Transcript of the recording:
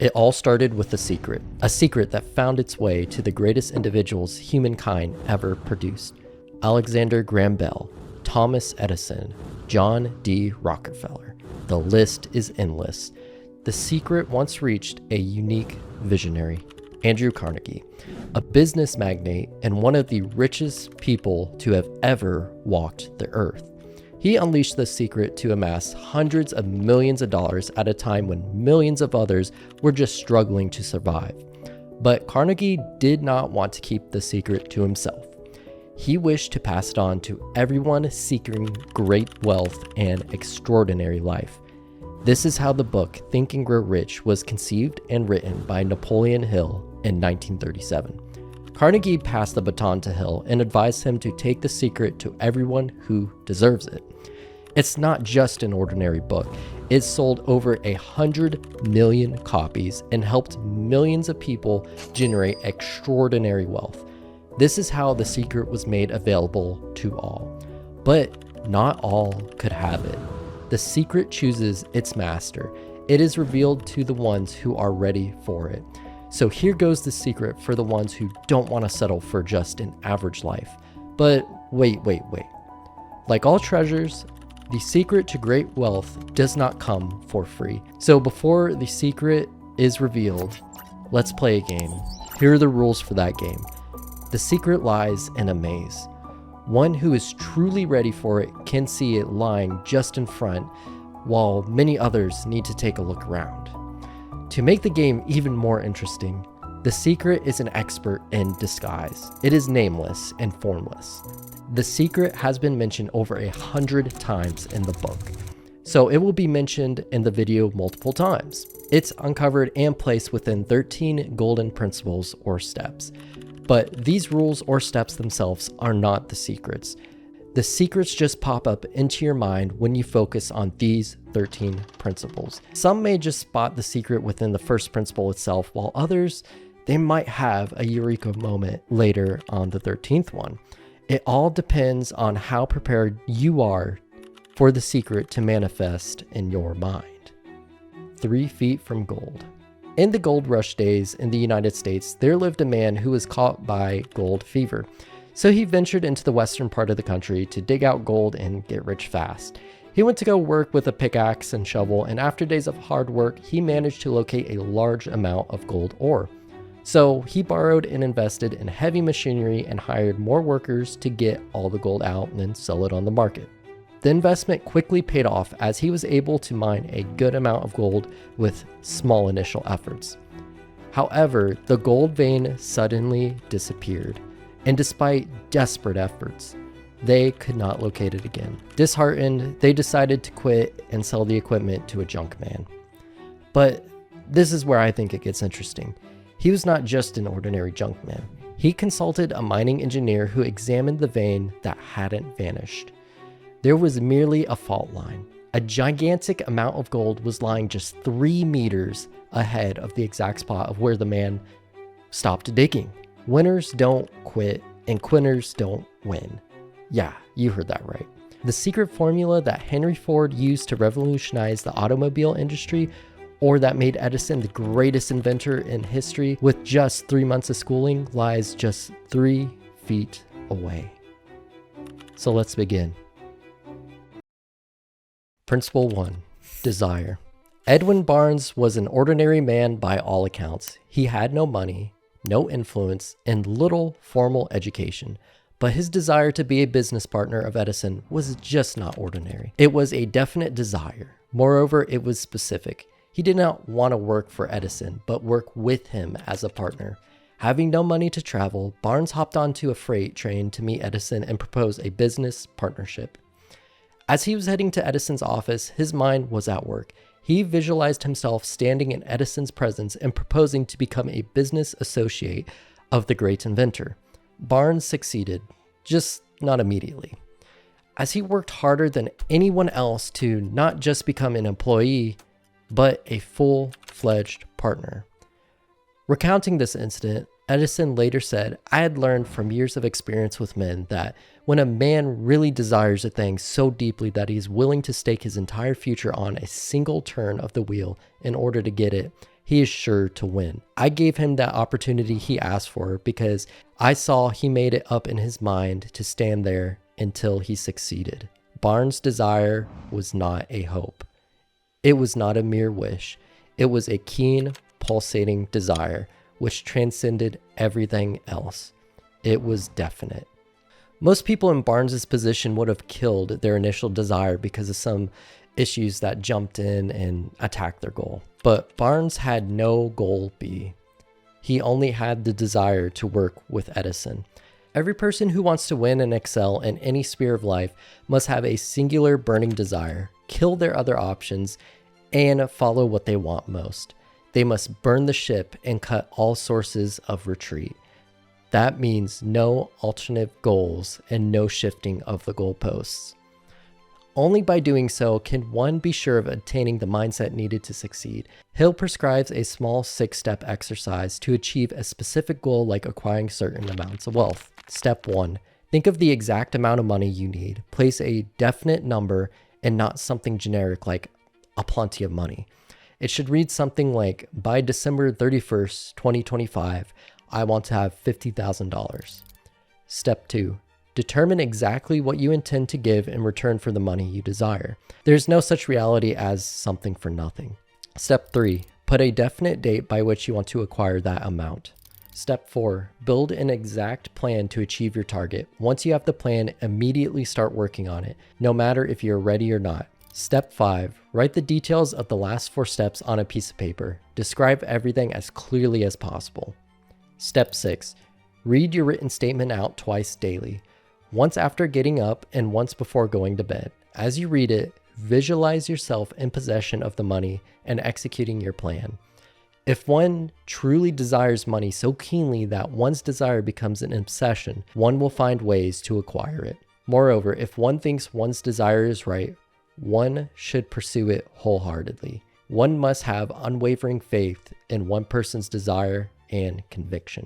It all started with a secret that found its way to the greatest individuals humankind ever produced. Alexander Graham Bell, Thomas Edison, John D. Rockefeller. The list is endless. The secret once reached a unique visionary, Andrew Carnegie, a business magnate and one of the richest people to have ever walked the earth. He unleashed the secret to amass hundreds of millions of dollars at a time when millions of others were just struggling to survive. But Carnegie did not want to keep the secret to himself. He wished to pass it on to everyone seeking great wealth and extraordinary life. This is how the book Think and Grow Rich was conceived and written by Napoleon Hill in 1937. Carnegie passed the baton to Hill and advised him to take the secret to everyone who deserves it. It's not just an ordinary book. It sold over 100 million copies and helped millions of people generate extraordinary wealth. This is how the secret was made available to all. But not all could have it. The secret chooses its master. It is revealed to the ones who are ready for it. So here goes the secret for the ones who don't want to settle for just an average life. But wait. Like all treasures, the secret to great wealth does not come for free. So before the secret is revealed, let's play a game. Here are the rules for that game. The secret lies in a maze. One who is truly ready for it can see it lying just in front, while many others need to take a look around. To make the game even more interesting, the secret is an expert in disguise. It is nameless and formless. The secret has been mentioned over 100 times in the book, so it will be mentioned in the video multiple times. It's uncovered and placed within 13 golden principles or steps. But these rules or steps themselves are not the secrets. The secrets just pop up into your mind when you focus on these 13 principles. Some may just spot the secret within the first principle itself, while others, they might have a eureka moment later on the 13th one. It all depends on how prepared you are for the secret to manifest in your mind. 3 feet from gold. In the gold rush days in the United States, there lived a man who was caught by gold fever. So he ventured into the western part of the country to dig out gold and get rich fast. He went to go work with a pickaxe and shovel, and after days of hard work, he managed to locate a large amount of gold ore. So he borrowed and invested in heavy machinery and hired more workers to get all the gold out and then sell it on the market. The investment quickly paid off as he was able to mine a good amount of gold with small initial efforts. However, the gold vein suddenly disappeared, and despite desperate efforts, they could not locate it again. Disheartened, they decided to quit and sell the equipment to a junk man. But this is where I think it gets interesting. He was not just an ordinary junk man. He consulted a mining engineer who examined the vein that hadn't vanished. There was merely a fault line. A gigantic amount of gold was lying just 3 meters ahead of the exact spot of where the man stopped digging. Winners don't quit, and quitters don't win. Yeah, you heard that right. The secret formula that Henry Ford used to revolutionize the automobile industry, or that made Edison the greatest inventor in history with just 3 months of schooling, lies just 3 feet away. So let's begin. Principle 1. Desire. Edwin Barnes was an ordinary man by all accounts. He had no money, no influence, and little formal education. But his desire to be a business partner of Edison was just not ordinary. It was a definite desire. Moreover, it was specific. He did not want to work for Edison, but work with him as a partner. Having no money to travel, Barnes hopped onto a freight train to meet Edison and propose a business partnership. As he was heading to Edison's office, his mind was at work. He visualized himself standing in Edison's presence and proposing to become a business associate of the great inventor. Barnes succeeded, just not immediately. As he worked harder than anyone else to not just become an employee, but a full-fledged partner. Recounting this incident, Edison later said, "I had learned from years of experience with men that when a man really desires a thing so deeply that he is willing to stake his entire future on a single turn of the wheel in order to get it, he is sure to win. I gave him that opportunity he asked for because I saw he made it up in his mind to stand there until he succeeded. Barnes' desire was not a hope. It was not a mere wish. It was a keen, pulsating desire which transcended everything else. It was definite. Most people in Barnes's position would have killed their initial desire because of some issues that jumped in and attacked their goal. But Barnes had no goal B. He only had the desire to work with Edison. Every person who wants to win and excel in any sphere of life must have a singular burning desire, kill their other options, and follow what they want most. They must burn the ship and cut all sources of retreat. That means no alternate goals and no shifting of the goalposts. Only by doing so can one be sure of attaining the mindset needed to succeed. Hill prescribes a small 6-step exercise to achieve a specific goal like acquiring certain amounts of wealth. Step 1. Think of the exact amount of money you need. Place a definite number and not something generic like a plenty of money. It should read something like, by December 31st, 2025, I want to have $50,000. Step 2. Determine exactly what you intend to give in return for the money you desire. There's no such reality as something for nothing. Step 3. Put a definite date by which you want to acquire that amount. Step 4. Build an exact plan to achieve your target. Once you have the plan, immediately start working on it, no matter if you're ready or not. Step 5. Write the details of the last 4 steps on a piece of paper. Describe everything as clearly as possible. Step 6. Read your written statement out twice daily. Once after getting up and once before going to bed. As you read it, visualize yourself in possession of the money and executing your plan. If one truly desires money so keenly that one's desire becomes an obsession, one will find ways to acquire it. Moreover, if one thinks one's desire is right, one should pursue it wholeheartedly. One must have unwavering faith in one person's desire and conviction.